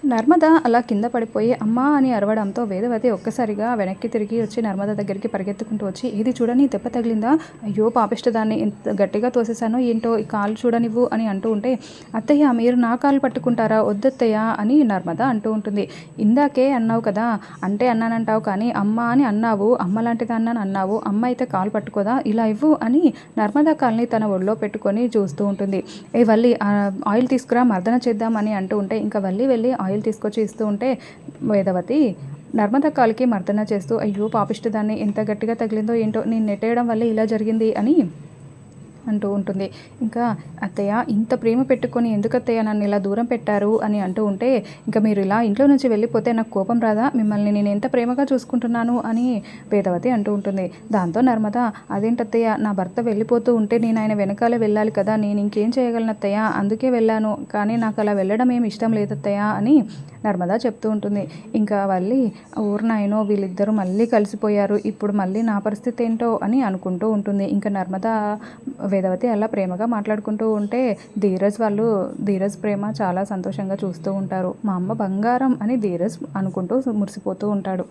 నర్మద అలా కింద పడిపోయి అమ్మా అని అరవడంతో వేదవతి ఒక్కసారిగా వెనక్కి తిరిగి వచ్చి నర్మద దగ్గరికి పరిగెత్తుకుంటూ వచ్చి, ఇది చూడని దెబ్బ తగిలిందా? అయ్యో పాపిష్టదాన్ని, ఎంత గట్టిగా తోసేసానో ఏంటో, ఈ కాలు చూడనివ్వు అని అంటూ ఉంటే, అత్తయ్య మీరు నా కాలు పట్టుకుంటారా? వద్దత్తయ్య అని నర్మద అంటూ ఉంటుంది. ఇందాకే అన్నావు కదా, అంటే అన్నానంటావు కానీ అమ్మ అని అన్నావు, అమ్మ లాంటిదాన్నని అన్నావు, అమ్మ అయితే కాలు పట్టుకోదా, ఇలా ఇవ్వు అని నర్మద కాల్ని తన ఒళ్ళో పెట్టుకొని చూస్తూ ఉంటుంది. ఏ వల్లి ఆయిల్ తీసుకురా మర్దన చేద్దాం అని అంటూ ఉంటే, ఇంకా వల్లి వెళ్ళి ఆయిల్ తీసుకొచ్చి ఇస్తూ ఉంటే వేదవతి నర్మద కాలికి మర్దన చేస్తూ, అయ్యో పాపిష్టదాన్ని, ఎంత గట్టిగా తగిలిందో ఏంటో, నేను నెట్టేయడం వల్లే ఇలా జరిగింది అని అంటూ ఉంటుంది. ఇంకా అత్తయ్య ఇంత ప్రేమ పెట్టుకొని ఎందుకు అత్తయ్య నన్ను ఇలా దూరం పెట్టారు అని అంటూ ఉంటే, ఇంకా మీరు ఇలా ఇంట్లో నుంచి వెళ్ళిపోతే నాకు కోపం రాదా, మిమ్మల్ని నేను ఎంత ప్రేమగా చూసుకుంటున్నాను అని వేదవతి అంటూ ఉంటుంది. దాంతో నర్మద, అదేంటత్తయ్య, నా భర్త వెళ్ళిపోతూ ఉంటే నేను ఆయన వెనకాలే వెళ్ళాలి కదా, నేను ఇంకేం చేయగలను అత్తయ్య, అందుకే వెళ్ళాను, కానీ నాకు అలా వెళ్ళడం ఏమి ఇష్టం లేదత్తయ్య అని నర్మద చెప్తూ ఉంటుంది. ఇంకా వాళ్ళి ఊరినాయనో వీళ్ళిద్దరూ మళ్ళీ కలిసిపోయారు, ఇప్పుడు మళ్ళీ నా పరిస్థితి ఏంటో అని అనుకుంటూ ఉంటుంది. ఇంకా నర్మద వేదవతి అలా ప్రేమగా మాట్లాడుకుంటూ ఉంటే ధీరజ్ ప్రేమ చాలా సంతోషంగా చూస్తూ ఉంటారు. మా అమ్మ బంగారం అని ధీరజ్ అనుకుంటూ మురిసిపోతూ ఉంటాడు.